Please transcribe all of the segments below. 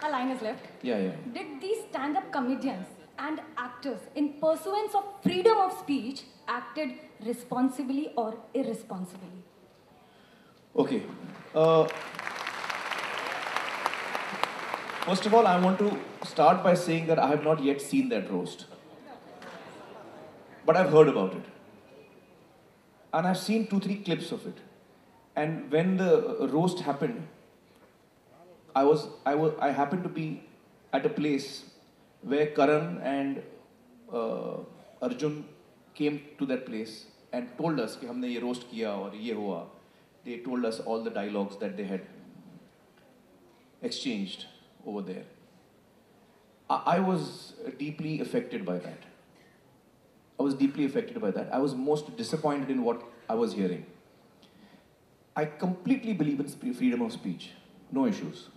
A line is left. Yeah. Did these stand-up comedians and actors, in pursuance of freedom of speech, acted responsibly or irresponsibly? Okay. Uh, First of all, I want to start by saying that I have not yet seen that roast, but I've heard about it. And I've seen 2-3 clips of it. And when the roast happened, I happened to be at a place where Karan and Arjun came to that place and told us कि हमने ये roast किया और ये हुआ. They told us all the dialogues that they had exchanged over there. I was deeply affected by that. I was most disappointed in what I was hearing. I completely believe in freedom of speech, no issues.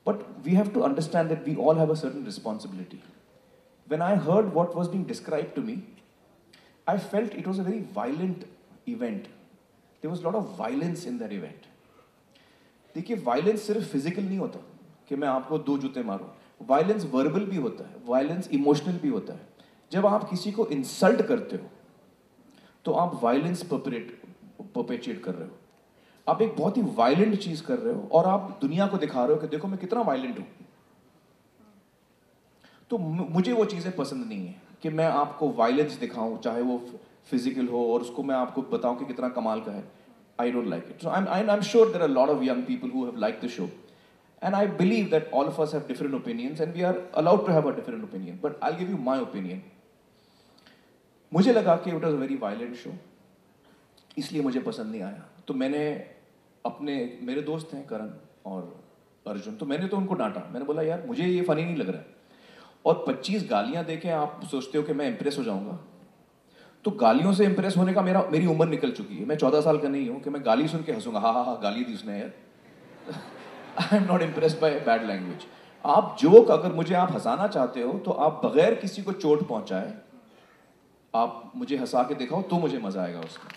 But we have to understand that we all have a certain responsibility. When I heard what was being described to me, I felt it was a very violent event. There was a lot of violence in that event. देखिए, violence सिर्फ physical नहीं होता कि मैं आपको 2 जूते मारूं. Violence verbal भी होता है, वायलेंस इमोशनल भी होता है. जब आप किसी को इंसल्ट करते हो तो आप वायलेंस परपेचुएट कर रहे हो. आप एक बहुत ही वायलेंट चीज कर रहे हो और आप दुनिया को दिखा रहे हो कि देखो मैं कितना वायलेंट हूं. तो मुझे वो चीजें पसंद नहीं है कि मैं आपको वायलेंस दिखाऊं, चाहे वो फिजिकल हो, और उसको मैं आपको बताऊं कि कितना कमाल का है. I don't like it. So I'm sure there are a lot of young people who have liked the show. And I believe that all of us have different opinions and we are allowed to have a different opinion. But I'll give you my opinion. मुझे लगा कि it was a very violent show. इसलिए मुझे पसंद नहीं आया. तो मैंने मेरे दोस्त हैं करण और अर्जुन, तो मैंने तो उनको डांटा. मैंने बोला यार मुझे ये फनी नहीं लग रहा है. और 25 गालियां देके आप सोचते हो कि मैं इंप्रेस हो जाऊंगा. तो गालियों से इंप्रेस होने का मेरी उम्र निकल चुकी है. मैं 14 साल का नहीं हूं कि मैं गाली सुन के हंसूंगा. हाँ गाली दी उसने यार. I am not impressed by bad language. आप जोक, अगर मुझे आप हंसाना चाहते हो तो आप बगैर किसी को चोट पहुंचाए आप मुझे हंसा के दिखाओ, तो मुझे मजा आएगा उसमें.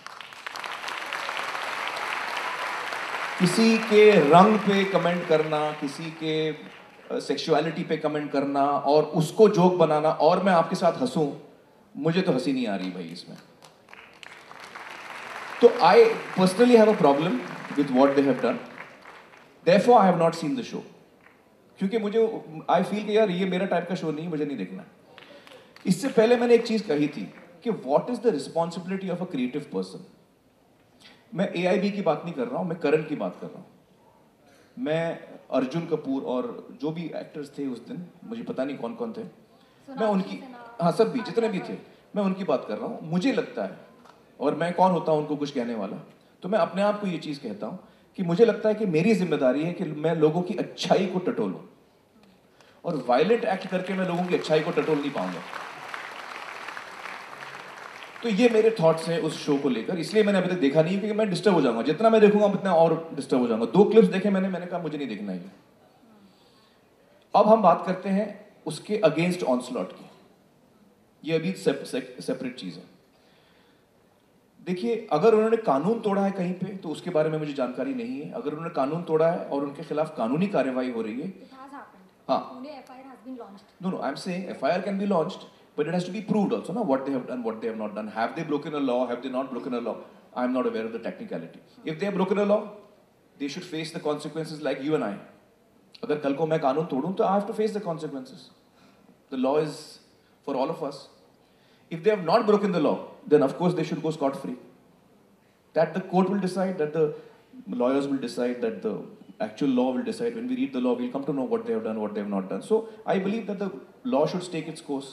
किसी के रंग पे कमेंट करना, किसी के सेक्सुअलिटी पे कमेंट करना और उसको जोक बनाना और मैं आपके साथ हंसूं, मुझे तो हंसी नहीं आ रही भाई इसमें. तो I personally have a problem with what they have done. Therefore I have not seen the show. क्योंकि मुझे आई फील कि यार ये मेरा टाइप का शो नहीं, मुझे नहीं देखना. इससे पहले मैंने एक चीज कही थी कि what is the responsibility of a creative person. मैं AIB की बात नहीं कर रहा हूं, मैं करण की बात कर रहा हूं. मैं अर्जुन कपूर और जो भी एक्टर्स थे उस दिन, मुझे पता नहीं कौन कौन थे, मैं उनकी, हाँ सब भी जितने भी थे, मैं उनकी बात कर रहा हूँ. मुझे लगता है, और मैं कौन होता हूँ उनको कुछ कहने वाला, तो मैं अपने आप को ये चीज़ कहता हूँ कि मुझे लगता है कि मेरी जिम्मेदारी है कि मैं लोगों की अच्छाई को टटोलूं. और वायलेंट एक्ट करके मैं लोगों की अच्छाई को टटोल नहीं पाऊंगा. तो ये मेरे थॉट्स हैं उस शो को लेकर. इसलिए मैंने अभी तक देखा नहीं क्योंकि मैं डिस्टर्ब हो जाऊंगा. जितना मैं देखूंगा उतना और डिस्टर्ब हो जाऊंगा. 2 क्लिप्स देखे मैंने कहा मुझे नहीं देखना है. अब हम बात करते हैं उसके अगेंस्ट ऑनस्लॉट की. ये अभी सेपरेट चीज है. देखिए, अगर उन्होंने कानून तोड़ा है कहीं पे तो उसके बारे में मुझे जानकारी नहीं है. अगर उन्होंने कानून तोड़ा है और उनके खिलाफ कानूनी कार्रवाई हो रही है, हाँ, no, I'm saying FIR can be launched, but it has to be proved also, ना, what they have done, what they have not done. Have they broken a law? Have they not broken a law? I'm not aware of the technicality. If they have broken a law, they should face the consequences like you and I. अगर कल को मैं कानून तोड़ूं तो I have to face the consequences. The law is for all of us. If they have not broken the law, then of course they should go scot-free. That the court will decide, that the lawyers will decide, that the actual law will decide. When we read the law, we'll come to know what they have done, what they have not done. So I believe that the law should take its course.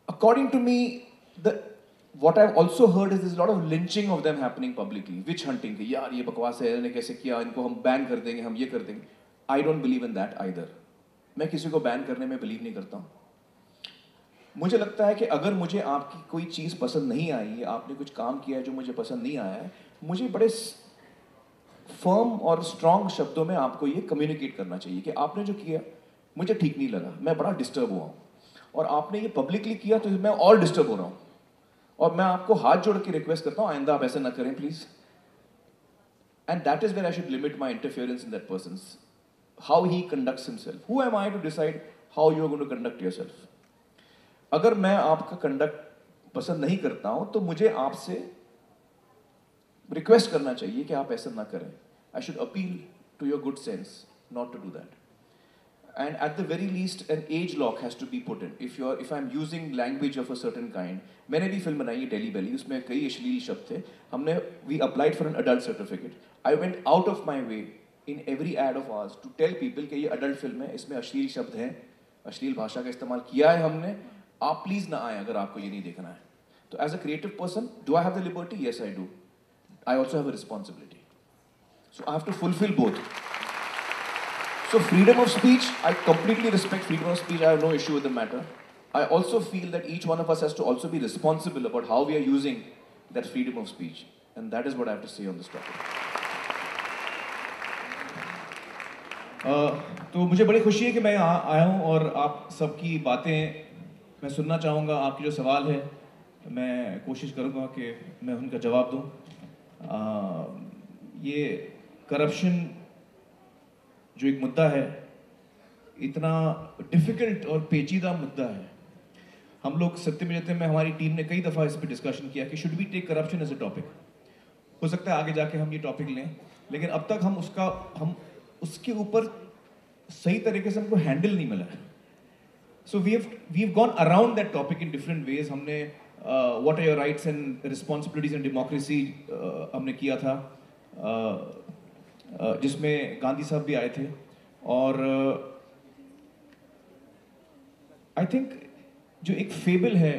According to me, what I've also heard is there's a lot of lynching of them happening publicly. Witch hunting. कि यार ये बकवास है, इन्होंने कैसे किया, इनको हम बैन कर देंगे, हम ये कर देंगे. I don't believe in that either. मैं किसी को बैन करने में बिलीव नहीं करता हूँ. मुझे लगता है कि अगर मुझे आपकी कोई चीज़ पसंद नहीं आई है, आपने कुछ काम किया है जो मुझे पसंद नहीं आया है, मुझे बड़े फर्म और स्ट्रांग शब्दों में आपको ये कम्युनिकेट करना चाहिए कि आपने जो किया मुझे ठीक नहीं लगा, मैं बड़ा डिस्टर्ब हुआ हूँ. और आपने ये पब्लिकली किया तो मैं और डिस्टर्ब हो रहा हूँ. और मैं आपको हाथ जोड़ के रिक्वेस्ट करता हूँ आइंदा आप ऐसे ना करें please. And that is where I should limit my interference in that person's, how he conducts himself. Who am I to decide how you are going to conduct yourself? अगर मैं आपका कंडक्ट पसंद नहीं करता हूं तो मुझे आपसे रिक्वेस्ट करना चाहिए कि आप ऐसा ना करें. I should appeal to your good sense not to do that. And at the very least, an age lock has to be put in. If I'm using language of a certain kind, मैंने भी film बनाई है daily बेली, उसमें कई अश्लील शब्द थे. हमने we applied for an adult certificate. I went out of my way in every ad of ours to tell people कि ये adult film है, इसमें अश्लील शब्द हैं, अश्लील भाषा का इस्तेमाल किया है हमने. आप प्लीज ना आए अगर आपको ये नहीं देखना है. तो as a creative person, do I have the liberty? Yes, I do. I also have a responsibility. So I have to fulfill both. So freedom of speech, I completely respect freedom of speech. I have no issue with the matter. I also feel that each one of us has to also be responsible about how we are using that freedom of speech. And that is what I have to say on this topic. तो मुझे बड़ी खुशी है कि मैं यहाँ आया हूँ और आप सबकी बातें मैं सुनना चाहूँगा. आपके जो सवाल है मैं कोशिश करूँगा कि मैं उनका जवाब दूँ. ये करप्शन जो एक मुद्दा है, इतना डिफिकल्ट और पेचीदा मुद्दा है. हम लोग सत्यम जयते में हमारी टीम ने कई दफ़ा इस पर डिस्कशन किया कि should we take corruption as a topic. हो सकता है आगे जाके हम ये टॉपिक लें, लेकिन अब तक हम उसके ऊपर सही तरीके से हमको हैंडल नहीं मिला है. So we have gone around that topic in different ways. हमने what are your rights and responsibilities in democracy हमने किया था, जिसमें गांधी साहब भी आए थे. और आई थिंक जो एक फेबल है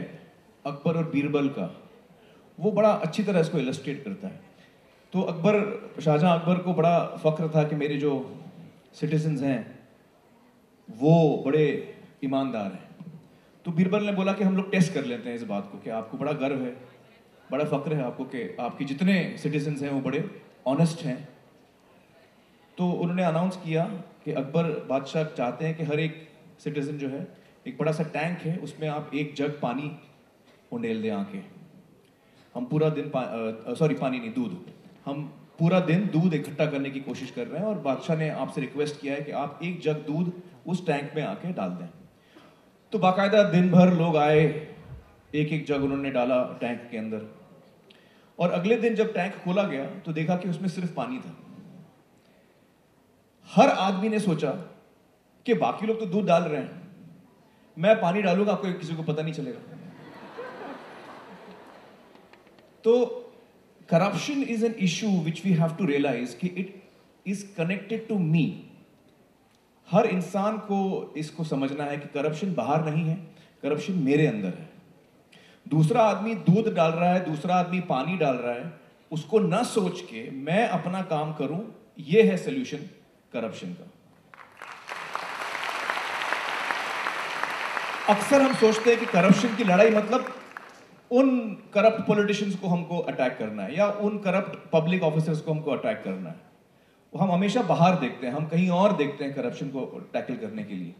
अकबर और बीरबल का, वो बड़ा अच्छी तरह इसको इलस्ट्रेट करता है. तो शाहजहां अकबर को बड़ा फख्र था कि मेरे जो सिटीजन्स हैं वो बड़े ईमानदार हैं. तो बीरबल ने बोला कि हम लोग टेस्ट कर लेते हैं इस बात को कि आपको बड़ा गर्व है, बड़ा फख्र है आपको कि आपके जितने सिटीजन्स हैं वो बड़े ऑनेस्ट हैं. तो उन्होंने अनाउंस किया कि अकबर बादशाह चाहते हैं कि हर एक सिटीजन जो है एक बड़ा सा टैंक है, उसमें आप एक जग पानी उंडेल दें आके. हम पूरा दिन पानी नहीं, दूध, हम पूरा दिन दूध इकट्ठा करने की कोशिश कर रहे हैं और बादशाह ने आपसे रिक्वेस्ट किया है कि आप एक जग दूध उस टैंक में आके डाल दें. तो बाकायदा दिन भर लोग आए, एक एक जग उन्होंने डाला टैंक के अंदर. और अगले दिन जब टैंक खोला गया तो देखा कि उसमें सिर्फ पानी था. हर आदमी ने सोचा कि बाकी लोग तो दूध डाल रहे हैं, मैं पानी डालूंगा, आपको किसी को पता नहीं चलेगा. तो corruption is an issue which we have to realise कि it is connected to me. हर इंसान को इसको समझना है कि करप्शन बाहर नहीं है, करप्शन मेरे अंदर है. दूसरा आदमी दूध डाल रहा है, दूसरा आदमी पानी डाल रहा है, उसको न सोच के मैं अपना काम करूं, यह है सोल्यूशन करप्शन का. अक्सर हम सोचते हैं कि करप्शन की लड़ाई मतलब उन करप्ट पॉलिटिशियंस को हमको अटैक करना है या उन करप्ट पब्लिक ऑफिसर्स को हमको अटैक करना है. हम हमेशा बाहर देखते हैं, हम कहीं और देखते हैं करप्शन को टैकल करने के लिए.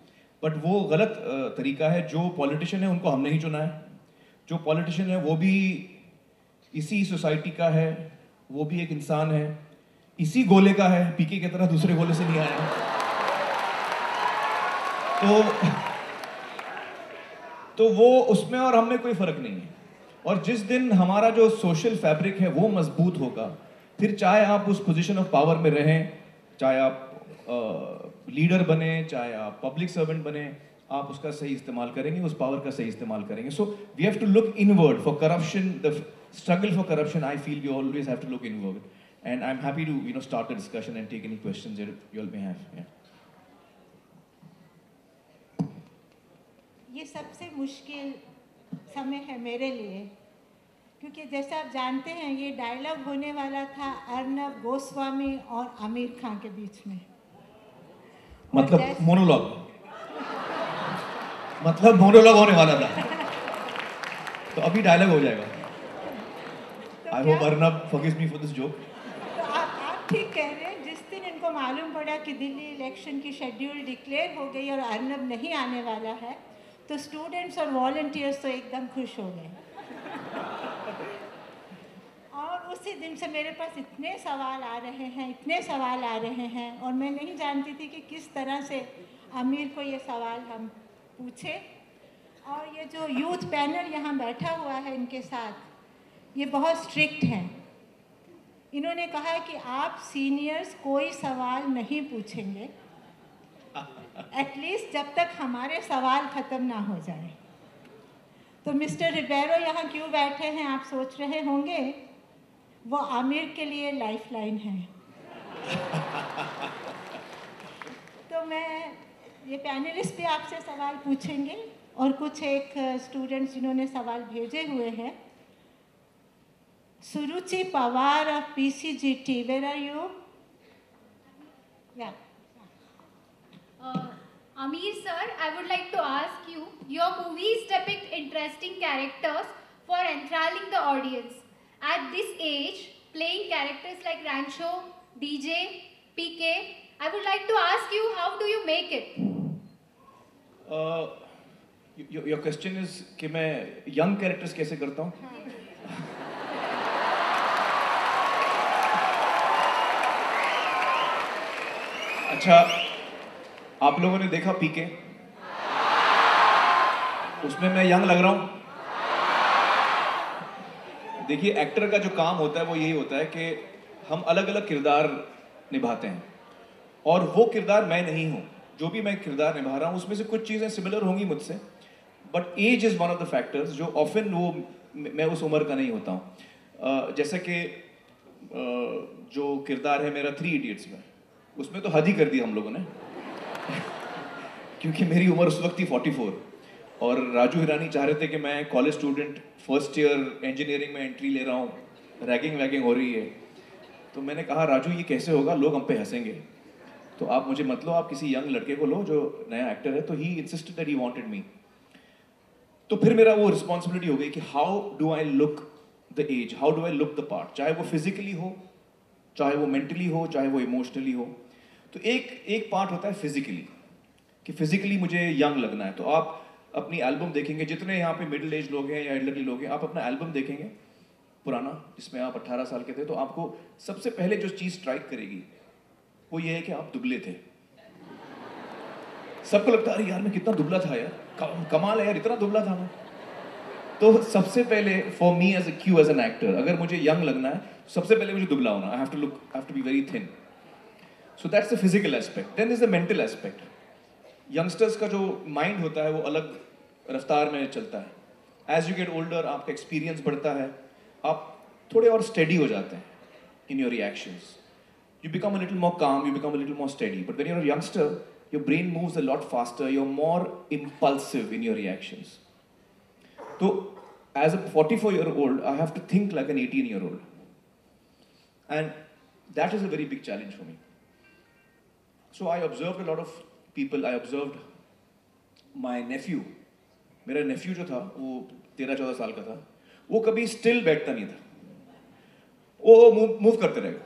बट वो गलत तरीका है. जो पॉलिटिशियन है उनको हमने ही चुना है. जो पॉलिटिशियन है वो भी इसी सोसाइटी का है, वो भी एक इंसान है, इसी गोले का है, पीके की तरह दूसरे गोले से नहीं आया. तो वो उसमें और हम में कोई फर्क नहीं है. और जिस दिन हमारा जो सोशल फैब्रिक है वो मजबूत होगा, फिर चाहे आप उस पोजीशन ऑफ पावर में रहें, चाहे आप लीडर बने, चाहे आप पब्लिक सर्वेंट बने, आप उसका सही इस्तेमाल करेंगे, उस पावर का सही इस्तेमाल करेंगे. So we have to look inward for corruption. The struggle for corruption, I feel we always have to look inward. And I'm happy to start a discussion and take any questions that you all may have. Yeah. ये सबसे मुश्किल समय है मेरे लिए, क्योंकि जैसा आप जानते हैं ये डायलॉग होने वाला था अर्नब गोस्वामी और आमिर खान के बीच में. मतलब मोनोलॉग होने वाला था. तो अभी डायलॉग हो जाएगा. I hope Arnab forgives me for this joke. ठीक कह रहे हैं. जिस दिन इनको मालूम पड़ा कि दिल्ली इलेक्शन की शेड्यूल डिक्लेयर हो गई और अर्नब नहीं आने वाला है, तो स्टूडेंट्स और वॉलंटियर्स तो एकदम खुश हो गए. और उस उसी दिन से मेरे पास इतने सवाल आ रहे हैं और मैं नहीं जानती थी कि किस तरह से आमिर को ये सवाल हम पूछे। और ये जो यूथ पैनल यहाँ बैठा हुआ है इनके साथ, ये बहुत स्ट्रिक्ट हैं। इन्होंने कहा है कि आप सीनियर्स कोई सवाल नहीं पूछेंगे एटलीस्ट जब तक हमारे सवाल ख़त्म ना हो जाए। तो मिस्टर रिबेरो यहाँ क्यों बैठे हैं आप सोच रहे होंगे, वो आमिर के लिए लाइफलाइन है। तो मैं ये पैनलिस्ट भी आपसे सवाल पूछेंगे और कुछ एक स्टूडेंट्स जिन्होंने सवाल भेजे हुए हैं। सुरुचि Pawar of PCGT, where are you? Yeah. Amir sir, I would like to ask you, your movies depict interesting characters for enthralling the audience. At this age, playing characters like Rancho, DJ, PK, I would like to ask you, how do you make it? Your question is कि मैं young characters कैसे करता हूँ? अच्छा, आप लोगों ने देखा पीके? उसमें मैं यंग लग रहा हूँ? देखिए, एक्टर का जो काम होता है वो यही होता है कि हम अलग अलग किरदार निभाते हैं और वो किरदार मैं नहीं हूँ। जो भी मैं किरदार निभा रहा हूँ उसमें से कुछ चीज़ें सिमिलर होंगी मुझसे, but age is one of the factors जो ऑफन वो मैं उस उम्र का नहीं होता हूँ। जैसे कि जो किरदार है मेरा 3 इडियट्स में, उसमें तो हद ही कर दी हम लोगों ने क्योंकि मेरी उम्र उस वक्त थी 44 और राजू हिरानी चाह रहे थे कि मैं college student first year engineering में एंट्री ले रहा हूँ, रैगिंग वैगिंग हो रही है। तो मैंने कहा राजू ये कैसे होगा, लोग हम पे हंसेंगे, तो आप मुझे मत लो, आप किसी यंग लड़के को लो जो नया एक्टर है। तो he insisted that he wanted me. तो फिर मेरा वो रिस्पॉन्सिबिलिटी हो गई कि how do I look the age, how do I look the part, चाहे वो फिजिकली हो, चाहे वो मेंटली हो, चाहे वो इमोशनली हो। तो एक पार्ट होता है फिजिकली, कि फिजिकली मुझे यंग लगना है। तो आप अपनी एल्बम देखेंगे, जितने यहाँ पे मिडिल एज लोग हैं या एल्डरली लोग हैं, आप अपना एल्बम देखेंगे पुराना जिसमें आप 18 साल के थे, तो आपको सबसे पहले जो चीज़ स्ट्राइक करेगी वो ये है कि आप दुबले थे। सबको लगता है अरे यार मैं कितना दुबला था यार, कमाल है यार, इतना दुबला था मैं। तो सबसे पहले for me as an actor, अगर मुझे यंग लगना है सबसे पहले मुझे दुबला होना, I have to be very thin. So that's the physical aspect. Then is the mental aspect. Youngsters का जो माइंड होता है वो अलग रफ्तार में चलता है। एज यू गेट ओल्डर आपका एक्सपीरियंस बढ़ता है, आप थोड़े और स्टेडी हो जाते हैं in your reactions. You become a little more calm, you become a little more steady. But when you are a youngster, your brain moves a lot faster, you are more impulsive in your reactions. तो as a 44-year-old, I have to think like an 18-year-old. And that is a very big challenge for me. So I observed a lot of people. I observed my nephew. मेरा nephew जो था, वो 13-14 साल का था, वो कभी still बैठता नहीं था। वो move करते रहेगा।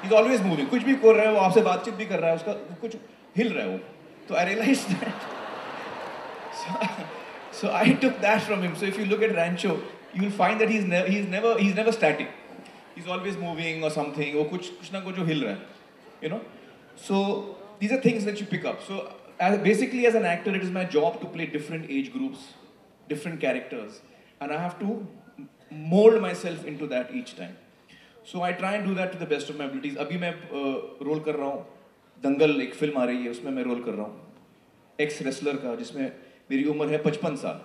He's always moving. कुछ भी कर रहा है, वो आपसे बातचीत भी कर रहा है, उसका कुछ हिल रहा है वो। तो I realized that. So I took that from him. So if you look at Rancho, you will find that he's never static. He's always moving or something. वो कुछ ना कुछ जो हिल रहा है, you know. So these are things that you pick up. So basically, as an actor, it is my job to play different age groups, different characters, and I have to mold myself into that each time. So I try and do that to the best of my abilities. अभी मैं role कर रहा हूँ, दंगल एक film आ रही है, उसमें मैं रोल कर रहा हूँ एक्स रेसलर का, जिसमें मेरी उम्र है 55 साल।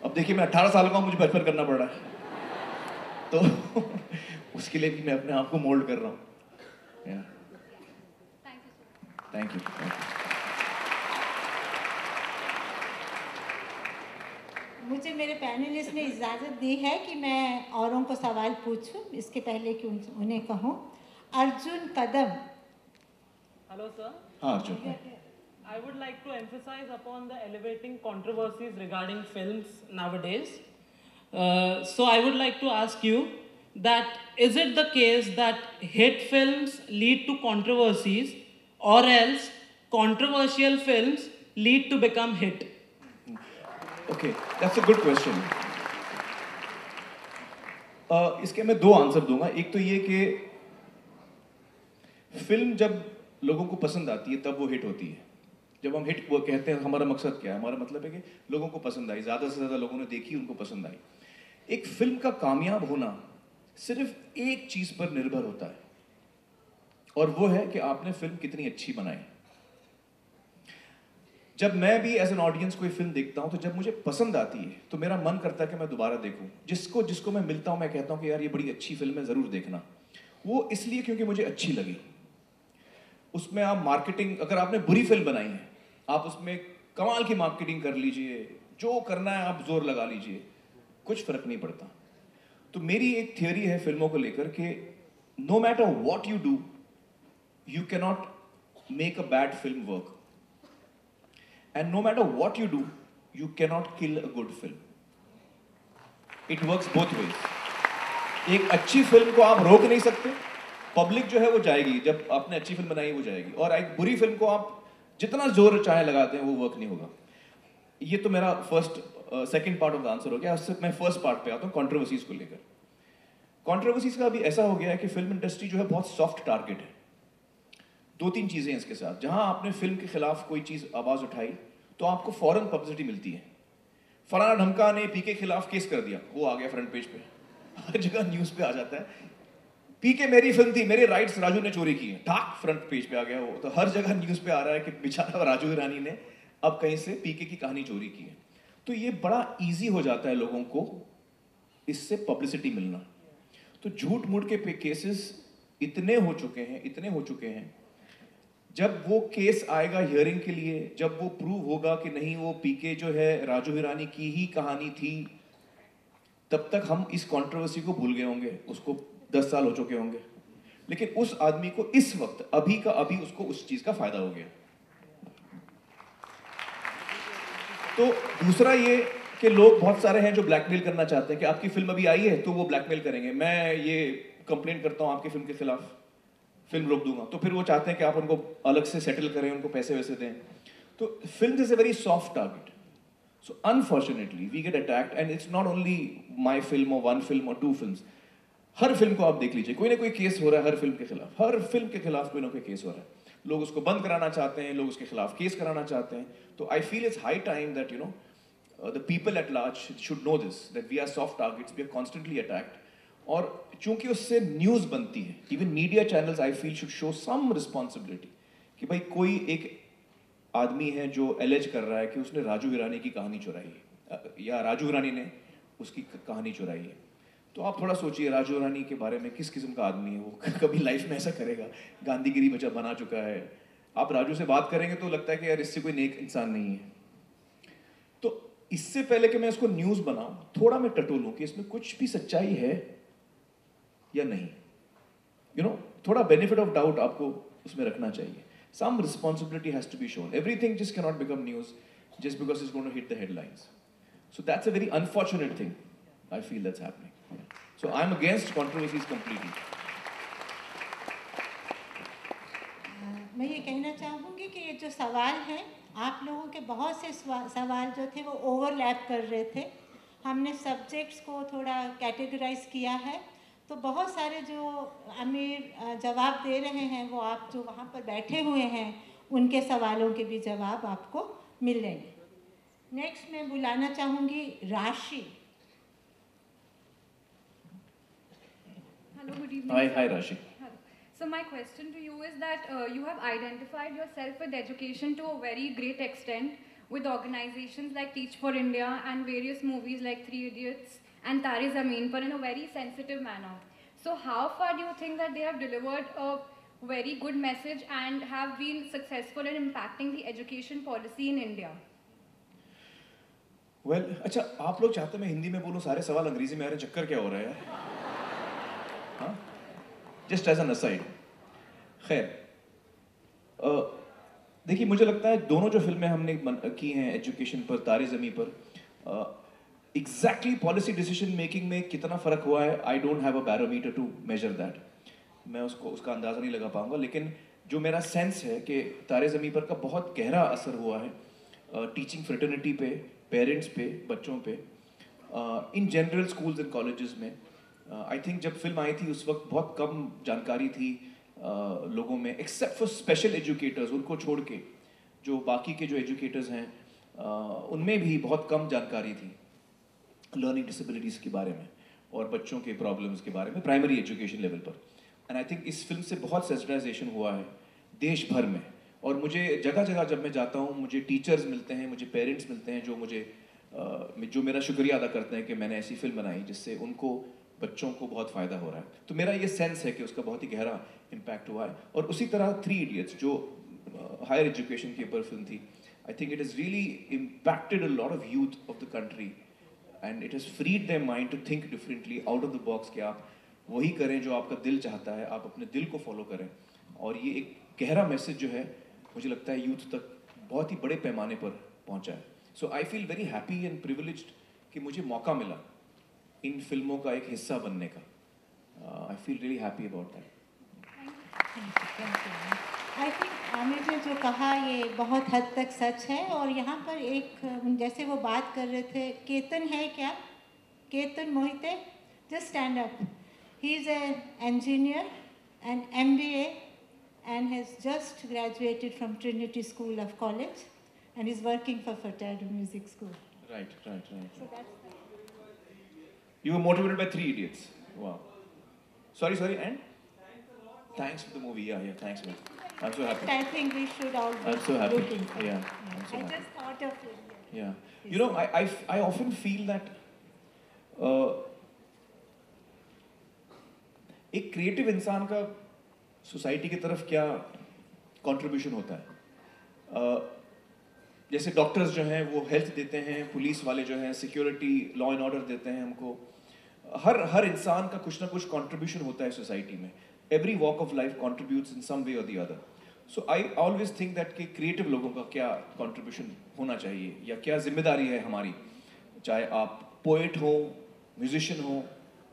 अब देखिए मैं 18 साल का हूँ, मुझे 55 करना पड़ रहा है, तो उसके लिए भी मैं अपने आप को मोल्ड कर रहा हूँ। Thank you. मुझे मेरे पैनलिस्ट ने इजाज़त दी है कि मैं औरों को सवाल पूछूं, इसके पहले कि उन्हें कहूं। अर्जुन कदम। Hello sir. हाँ Arjun. I would like to emphasize upon the elevating controversies regarding films nowadays. So I would like to ask you that is it the case that hit films lead to controversies, or else controversial films lead to become hit? Okay, that's a good question. इसके मैं दो answer दूंगा। एक तो ये कि film जब लोगों को पसंद आती है तब वो हिट होती है। जब हम हिट वो कहते हैं, हमारा मकसद क्या है? हमारा मतलब है कि लोगों को पसंद आई, ज़्यादा से ज़्यादा लोगों ने देखी, उनको पसंद आई। एक फिल्म का कामयाब होना सिर्फ एक चीज़ पर निर्भर होता है, और वो है कि आपने फिल्म कितनी अच्छी बनाई। जब मैं भी एज एन ऑडियंस कोई फिल्म देखता हूं, तो जब मुझे पसंद आती है तो मेरा मन करता है कि मैं दोबारा देखूं। जिसको जिसको मैं मिलता हूं, मैं कहता हूं कि यार ये बड़ी अच्छी फिल्म है, ज़रूर देखना। वो इसलिए क्योंकि मुझे अच्छी लगी। उसमें आप मार्केटिंग, अगर आपने बुरी फिल्म बनाई है, आप उसमें कमाल की मार्केटिंग कर लीजिए, जो करना है आप जोर लगा लीजिए, कुछ फर्क नहीं पड़ता। तो मेरी एक थियोरी है फिल्मों को लेकर कि no matter what you do, you can not make a bad film work, and no matter what you do, you can not kill a good film. It works both ways. एक अच्छी film को आप रोक नहीं सकते, public जो है वो जाएगी, जब आपने अच्छी फिल्म बनाई वो जाएगी, और एक बुरी फिल्म को आप जितना जोर चाहे लगाते हैं वो वर्क नहीं होगा। ये तो मेरा second part of the answer हो गया। उससे मैं फर्स्ट पार्ट पे आता हूँ, कंट्रोवर्सीज को लेकर। कंट्रोवर्सीज का अभी ऐसा हो गया है कि फिल्म इंडस्ट्री जो है बहुत सॉफ्ट टारगेट है। दो तीन चीजें हैं इसके साथ। जहां आपने फिल्म के खिलाफ कोई चीज आवाज उठाई तो आपको फौरन पब्लिसिटी मिलती है। फलाना ढमका ने पी के खिलाफ केस कर दिया, वो आ गया फ्रंट पेज पे, हर जगह न्यूज पे आ जाता है। पीके मेरी फिल्म थी, मेरे राइट्स राजू ने चोरी किए, ठाक फ्रंट पेज पे आ गया वो। तो हर जगह न्यूज पे आ रहा है कि बेचारा राजू हिरानी ने अब कहीं से पीके की कहानी चोरी की है। तो ये बड़ा इजी हो जाता है लोगों को इससे पब्लिसिटी मिलना। तो झूठ मूठ के केसेस इतने हो चुके हैं, जब वो केस आएगा हियरिंग के लिए, जब वो प्रूव होगा कि नहीं वो पीके जो है राजू हिरानी की ही कहानी थी, तब तक हम इस कंट्रोवर्सी को भूल गए होंगे, उसको 10 साल हो चुके होंगे। लेकिन उस आदमी को इस वक्त अभी का अभी उसको उस चीज का फायदा हो गया। तो दूसरा ये कि लोग बहुत सारे हैं जो ब्लैकमेल करना चाहते हैं कि आपकी फिल्म अभी आई है तो वो ब्लैकमेल करेंगे, मैं ये कंप्लेंट करता हूं आपकी फिल्म के खिलाफ, फिल्म रोक दूंगा। तो फिर वो चाहते हैं कि आप उनको अलग से सेटल करें, उनको पैसे वैसे दें। तो film is a very soft target. So unfortunately, we get attacked, and it's not only my film or one film or two films. Her film को आप देख लीजिए, कोई ना कोई केस हो रहा है हर फिल्म के खिलाफ। हर फिल्म के खिलाफ कोई ना कोई केस हो रहा है। लोग उसको बंद कराना चाहते हैं, लोग उसके खिलाफ केस कराना चाहते हैं। तो I feel it's high time that you know the people at large should know this, that we are soft targets, we are constantly attacked. और चूंकि उससे न्यूज बनती है, even media channels I feel should show some responsibility कि भाई कोई एक आदमी है जो एलेज कर रहा है कि उसने राजू हिरानी की कहानी चुराई है, या राजू हिरानी ने उसकी कहानी चुराई है। तो आप थोड़ा सोचिए राजू हिरानी के बारे में, किस किस्म का आदमी है वो, कभी लाइफ में ऐसा करेगा? गांधीगिरी बना चुका है। आप राजू से बात करेंगे तो लगता है कि यार इससे कोई नेक इंसान नहीं है। तो इससे पहले कि मैं इसको न्यूज बनाऊं, थोड़ा मैं टटोलूं कि इसमें कुछ भी सच्चाई है या नहीं। थोड़ा बेनिफिट ऑफ डाउट आपको उसमें रखना चाहिए। Some responsibility has to be shown. Everything just cannot become news just because it's going to hit the headlines. So that's a very unfortunate thing. I feel that's happening. So I'm against controversies completely. मैं ये कहना चाहूँगी कि ये जो सवाल हैं, आप लोगों के बहुत से सवाल जो थे वो ओवरलैप कर रहे थे। हमने सब्जेक्ट्स को थोड़ा कैटेगराइज किया है, तो बहुत सारे जो आमिर जवाब दे रहे हैं, वो आप जो वहाँ पर बैठे हुए हैं उनके सवालों के भी जवाब आपको मिलेंगे। नेक्स्ट मैं बुलाना चाहूँगी राशि। Hello, good evening. Hi, Rashi. Hello. So my question to you is that you have identified yourself with education to a very great extent with organizations like Teach for India and various movies like Three Idiots and Tare Zameen Par in a very sensitive manner. So how far do you think that they have delivered a very good message and have been successful in impacting the education policy in India? Well, अच्छा आप लोग चाहते मैं हिंदी में बोलूँ, सारे सवाल अंग्रेजी में आ रहे हैं, चक्कर क्या हो रहा है यार? हाँ, जस्ट एज एन असाइड। खैर, देखिए मुझे लगता है दोनों जो फिल्में हमने की हैं एजुकेशन पर, तारे ज़मीं पर, एग्जैक्टली पॉलिसी डिसीजन मेकिंग में कितना फ़र्क हुआ है, I don't have a barometer to measure that. मैं उसका अंदाज़ा नहीं लगा पाऊंगा। लेकिन जो मेरा सेंस है कि तारे ज़मीं पर का बहुत गहरा असर हुआ है टीचिंग फ्रेटर्निटी पे, पेरेंट्स पे, बच्चों पे, in general schools and colleges में। आई थिंक जब फिल्म आई थी उस वक्त बहुत कम जानकारी थी लोगों में, एक्सेप्ट फॉर स्पेशल एजुकेटर्स, उनको छोड़ के जो बाकी के जो एजुकेटर्स हैं उनमें भी बहुत कम जानकारी थी लर्निंग डिसेबिलिटीज़ के बारे में और बच्चों के प्रॉब्लम्स के बारे में प्राइमरी एजुकेशन लेवल पर। एंड आई थिंक इस फिल्म से बहुत सेंसिटाइजेशन हुआ है देश भर में, और मुझे जगह जगह जब मैं जाता हूँ मुझे टीचर्स मिलते हैं, मुझे पेरेंट्स मिलते हैं जो मेरा शुक्रिया अदा करते हैं कि मैंने ऐसी फिल्म बनाई जिससे उनको बच्चों को बहुत फ़ायदा हो रहा है। तो मेरा ये सेंस है कि उसका बहुत ही गहरा इम्पैक्ट हुआ है। और उसी तरह 3 Idiots जो हायर एजुकेशन के ऊपर फिल्म थी, I think it has really impacted a lot of youth of the country and it has freed their mind to think differently out of the box, कि आप वही करें जो आपका दिल चाहता है, आप अपने दिल को फॉलो करें। और ये एक गहरा मैसेज जो है मुझे लगता है यूथ तक बहुत ही बड़े पैमाने पर पहुंचा है। So I feel very happy and privileged कि मुझे मौका मिला इन फिल्मों का एक हिस्सा बनने का। I feel really happy about that. I think Aamir ने जो कहा ये बहुत हद तक सच है। और यहाँ पर एक जैसे वो बात कर रहे थे, केतन है क्या, Ketan Mohite, just stand up. He is an engineer and MBA and has just graduated from Trinity School of College and is working for Furtado Music School. Right. So that's You were motivated by 3 Idiots. Wow. Sorry, and? Thanks for the movie. Yeah, thanks, man. I'm so happy. I think we should all be I'm so happy. looking for. Yeah, I'm so I happy. just thought of it. Yeah. You know, I often feel that एक creative इंसान का society की तरफ क्या contribution होता है। जैसे doctors जो हैं वो हेल्थ देते हैं, पुलिस वाले जो हैं सिक्योरिटी लॉ एंड ऑर्डर देते हैं हमको। हर इंसान का कुछ ना कुछ कंट्रीब्यूशन होता है सोसाइटी में। Every walk of life contributes in some way और the other. So I always think that कि क्रिएटिव लोगों का क्या कंट्रीब्यूशन होना चाहिए या क्या जिम्मेदारी है हमारी, चाहे आप पोएट हो, म्यूजिशियन हो,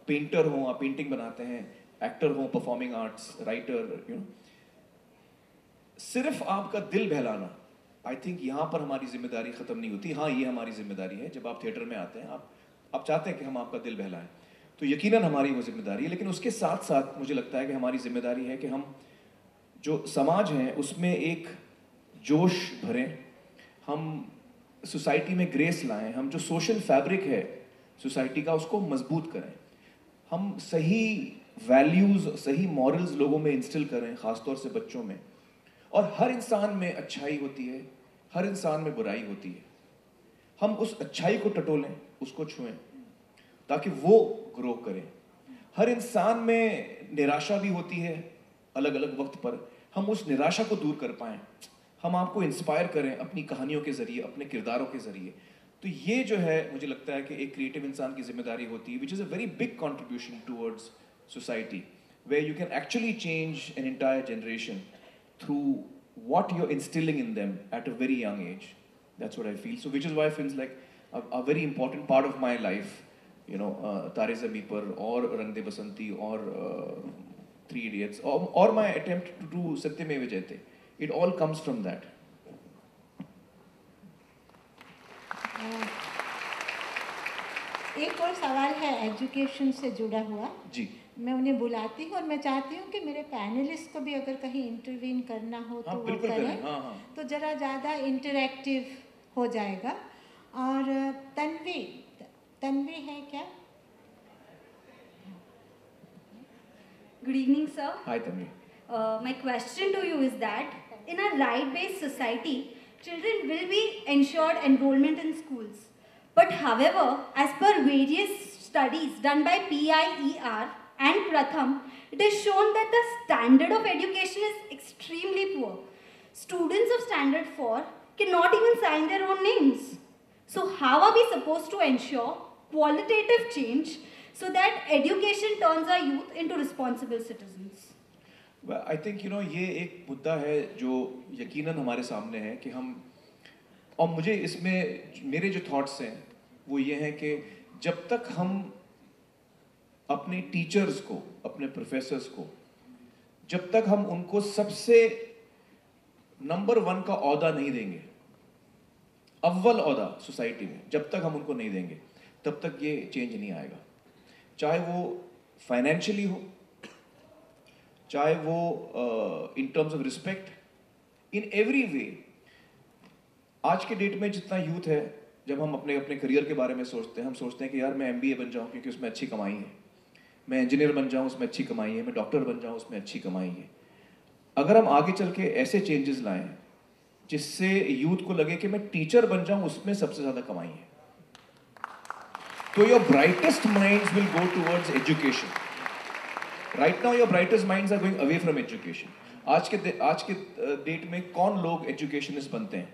पेंटर हो, आप पेंटिंग बनाते हैं, एक्टर हो, performing arts, writer, you know, सिर्फ आपका दिल बहलाना, आई थिंक यहाँ पर हमारी जिम्मेदारी खत्म नहीं होती। हाँ, ये हमारी जिम्मेदारी है। जब आप थिएटर में आते हैं, आप चाहते हैं कि हम आपका दिल बहलाएं, तो यकीनन हमारी वो जिम्मेदारी है। लेकिन उसके साथ साथ मुझे लगता है कि हमारी जिम्मेदारी है कि हम जो समाज है उसमें एक जोश भरें, हम सोसाइटी में ग्रेस लाएं, हम जो सोशल फैब्रिक है सोसाइटी का उसको मजबूत करें, हम सही वैल्यूज़, सही मॉरल्स लोगों में इंस्टिल करें, ख़ासतौर से बच्चों में। और हर इंसान में अच्छाई होती है, हर इंसान में बुराई होती है। हम उस अच्छाई को टटोलें, उसको छुएं, ताकि वो ग्रो करें। हर इंसान में निराशा भी होती है अलग अलग वक्त पर, हम उस निराशा को दूर कर पाएँ, हम आपको इंस्पायर करें अपनी कहानियों के ज़रिए, अपने किरदारों के ज़रिए। तो ये जो है मुझे लगता है कि एक क्रिएटिव इंसान की जिम्मेदारी होती है, which is a very big contribution towards society, where you can actually change an entire generation through what you're instilling in them at a very young age. That's what I feel. So which is why films like a very important part of my life, you know, Tare Zameen Par or Rang De Basanti or 3 Idiots or my attempt to do Satyameva Jayate, it all comes from that. एक और सवाल है education से जुड़ा हुआ जी। मैं उन्हें बुलाती हूँ और मैं चाहती हूँ कि मेरे पैनलिस्ट को भी अगर कहीं इंटरवीन करना हो तो वो करें। तो ज़रा ज़्यादा इंटरैक्टिव हो जाएगा। और तन्वी है क्या? Good evening, sir. Hi, Tanvi. My question to you is that in a right-based society, children will be ensured enrollment in schools. But however, as per various studies done by PIER and Pratham, it is shown that the standard of education is extremely poor. Students of standard 4 cannot even sign their own names. So how are we supposed to ensure qualitative change so that education turns our youth into responsible citizens? Well, I think ये एक मुद्दा है जो यकीनन हमारे सामने है कि हम, और मुझे इसमें मेरे जो थॉट्स हैं वो ये हैं कि जब तक हम अपने टीचर्स को, अपने प्रोफेसर्स को, जब तक हम उनको सबसे नंबर 1 का औहदा नहीं देंगे, अव्वल औहदा सोसाइटी में, जब तक हम उनको नहीं देंगे तब तक ये चेंज नहीं आएगा। चाहे वो फाइनेंशियली हो, चाहे वो in terms of respect, in every way. आज के डेट में जितना यूथ है, जब हम अपने अपने करियर के बारे में सोचते हैं, हम सोचते हैं कि यार मैं MBA बन जाऊं क्योंकि उसमें अच्छी कमाई है, मैं इंजीनियर बन जाऊं उसमें अच्छी कमाई है, मैं डॉक्टर बन जाऊं उसमें अच्छी कमाई है। अगर हम आगे चल के ऐसे चेंजेस लाएं जिससे यूथ को लगे कि मैं टीचर बन जाऊं, उसमें सबसे ज्यादा कमाई है, तो your brightest minds will go towards education. Right now your brightest minds are going away from education. आज के डेट में कौन लोग एजुकेशनिस्ट बनते हैं?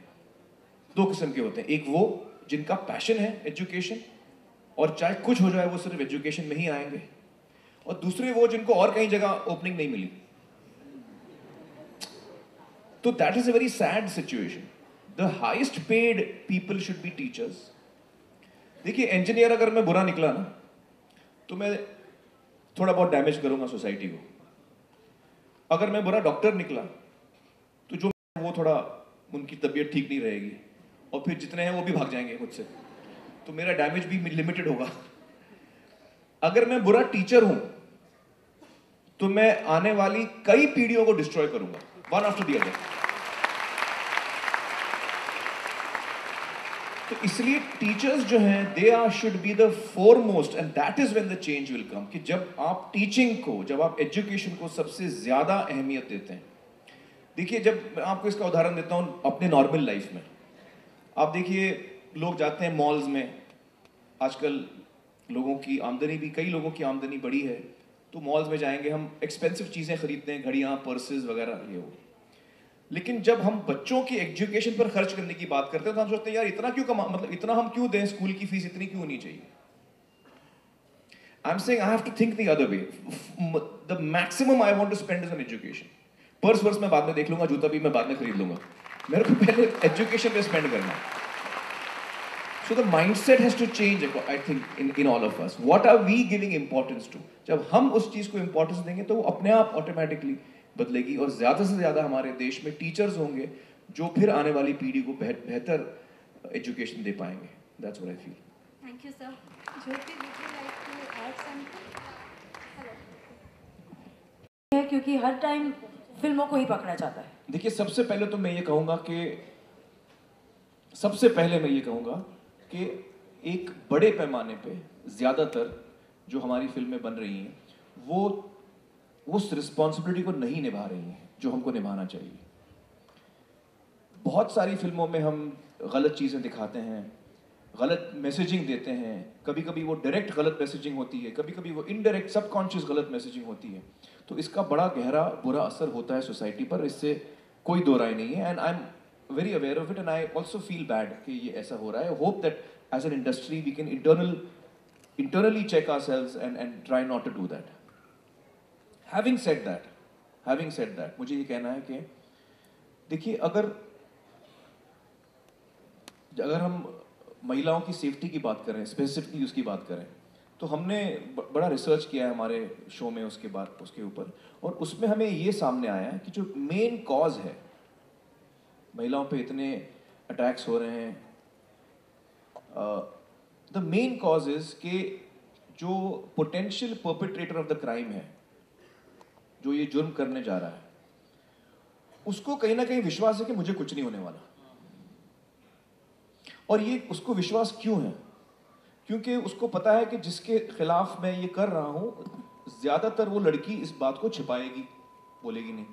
दो किस्म के होते हैं। एक वो जिनका पैशन है एजुकेशन, और चाहे कुछ हो जाए वो सिर्फ एजुकेशन में ही आएंगे, और दूसरे वो जिनको और कहीं जगह ओपनिंग नहीं मिली। तो that is a very sad situation. The highest paid people should be teachers. देखिए, इंजीनियर अगर मैं बुरा निकला ना, तो मैं थोड़ा बहुत डैमेज करूंगा सोसाइटी को। अगर मैं बुरा डॉक्टर निकला, तो जो वो थोड़ा उनकी तबीयत ठीक नहीं रहेगी, और फिर जितने हैं वो भी भाग जाएंगे मुझसे, तो मेरा डैमेज भी लिमिटेड होगा। अगर मैं बुरा टीचर हूं, तो मैं आने वाली कई पीढ़ियों को डिस्ट्रॉय करूंगा, वन आफ्टर द अदर। तो इसलिए टीचर्स जो हैं, they are should be the foremost, and that is when the change will come. कि जब आप टीचिंग को, जब आप एजुकेशन को सबसे ज्यादा अहमियत देते हैं। देखिए, जब मैं आपको इसका उदाहरण देता हूं अपने नॉर्मल लाइफ में, आप देखिए लोग जाते हैं मॉल्स में। आजकल लोगों की आमदनी भी, कई लोगों की आमदनी बढ़ी है, तो मॉल्स में जाएंगे, हम एक्सपेंसिव चीजें खरीदते हैं, घड़ियां, पर्सेस वगैरह, ये वो। लेकिन जब हम बच्चों की एजुकेशन पर खर्च करने की बात करते हैं, तो हम सोचते हैं यार इतना क्यों मतलब इतना हम क्यों दें, स्कूल की फीस इतनी क्यों होनी चाहिए। I am saying I have to think the other way. The maximum I want to spend is on education. पर्स वर्स मैं बाद में देख लूंगा, जूता भी मैं बाद में खरीद लूंगा, मेरे को पहले एजुकेशन पे स्पेंड करना है। So the mindset has to change, I think, in all of us. What are we giving importance to? जब हम उस चीज को इंपॉर्टेंस देंगे तो वो अपने आप ऑटोमेटिकली बदलेगी, और ज्यादा से ज्यादा हमारे देश में टीचर्स होंगे जो फिर आने वाली पीढ़ी को बेहतर एजुकेशन दे पाएंगे। That's what I feel. Thank you, sir. Jyoti, would you like to add something? है क्योंकि हर टाइम फिल्मों को ही पकड़ा जाता है। देखिए, सबसे पहले तो मैं ये कहूँगा कि एक बड़े पैमाने पे ज़्यादातर जो हमारी फिल्में बन रही हैं, वो उस रिस्पॉन्सिबिलिटी को नहीं निभा रही हैं जो हमको निभाना चाहिए। बहुत सारी फिल्मों में हम गलत चीज़ें दिखाते हैं, गलत मैसेजिंग देते हैं। कभी कभी वो डायरेक्ट गलत मैसेजिंग होती है, कभी कभी वो इनडायरेक्ट सबकॉन्शियस गलत मैसेजिंग होती है। तो इसका बड़ा गहरा बुरा असर होता है सोसाइटी पर, इससे कोई दो राय नहीं है। And I am very aware of it, and I also feel bad कि ये ऐसा हो रहा है। I hope that as an industry we can internally check ourselves and try not to do that. Having said that, मुझे ये कहना है कि देखिए, अगर हम महिलाओं की सेफ्टी की बात करें, स्पेसिफिकली उसकी बात करें, तो हमने बड़ा रिसर्च किया है हमारे शो में उसके ऊपर, और उसमें हमें ये सामने आया है कि जो मेन कॉज है महिलाओं पे इतने अटैक्स हो रहे हैं, द मेन कॉज इज कि जो potential perpetrator of the crime है, जो ये जुर्म करने जा रहा है, उसको कहीं ना कहीं विश्वास है कि मुझे कुछ नहीं होने वाला। और ये उसको विश्वास क्यों है? क्योंकि उसको पता है कि जिसके खिलाफ मैं ये कर रहा हूं, ज्यादातर वो लड़की इस बात को छिपाएगी, बोलेगी नहीं,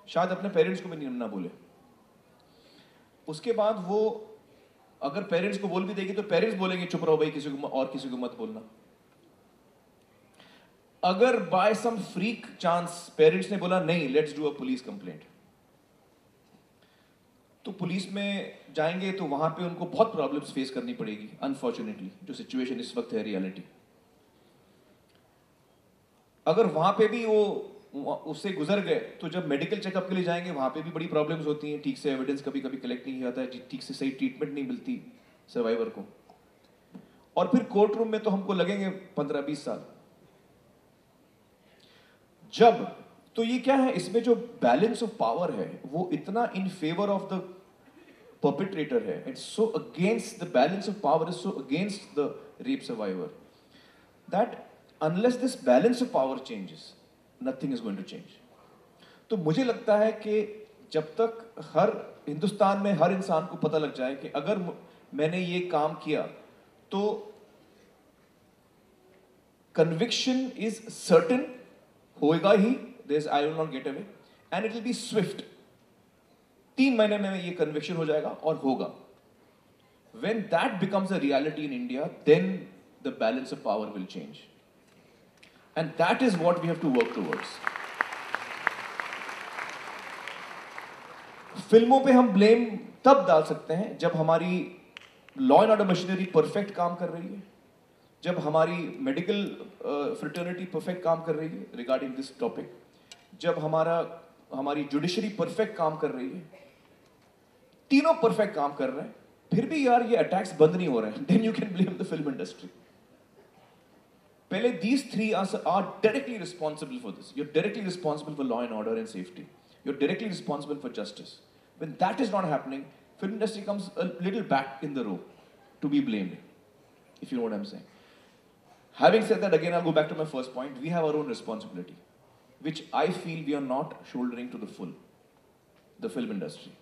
शायद अपने पेरेंट्स को भी ना बोले। उसके बाद वो अगर पेरेंट्स को बोल भी देगी तो पेरेंट्स बोलेंगे चुप रहो भाई, किसी को मत बोलना। अगर बाय सम फ्रीक चांस पेरेंट्स ने बोला नहीं, let's do a police complaint, तो पुलिस में जाएंगे तो वहां पे उनको बहुत प्रॉब्लम्स फेस करनी पड़ेगी। अनफॉर्चुनेटली जो सिचुएशन इस वक्त है, रियलिटी, अगर वहां पे भी वो उससे गुजर गए तो जब मेडिकल चेकअप के लिए जाएंगे वहां पे भी बड़ी प्रॉब्लम्स होती हैं। ठीक से एविडेंस कभी कभी कलेक्ट नहीं होता है, ठीक से सही ट्रीटमेंट नहीं मिलती सर्वाइवर को, और फिर कोर्ट रूम में तो हमको लगेंगे 15-20 साल। जब तो ये क्या है, इसमें जो बैलेंस ऑफ पावर है वो इतना in favour of the perpetrator है, it's so against the balance of power, is so against the rape survivor, that unless this balance of power changes, nothing is going to change. तो मुझे लगता है कि जब तक हर हिंदुस्तान में हर इंसान को पता लग जाए कि अगर मैंने ये काम किया तो conviction is certain, होएगा ही, I will not get away, and it will be swift. 3 महीने में ये conviction हो जाएगा और होगा. When that becomes a reality in India, then the balance of power will change. And that is what we have to work towards. फिल्मों पे हम ब्लेम तब डाल सकते हैं जब हमारी law and order machinery perfect काम कर रही है, जब हमारी मेडिकल फ्रेटर्निटी परफेक्ट काम कर रही है रिगार्डिंग दिस टॉपिक, जब हमारी जुडिशरी परफेक्ट काम कर रही है, तीनों परफेक्ट काम कर रहे हैं, फिर भी यार ये अटैक्स बंद नहीं हो रहे हैं, then you can blame the film industry. पहले these 3 are directly responsible for this. You're directly responsible for law and order and safety. You're directly responsible for justice. When that is not happening, film industry comes a little back in the row to be blamed, if you know what I'm saying. Having said that, again, I'll go back to my first point. We have our own responsibility, which I feel we are not shouldering to the full, the film industry.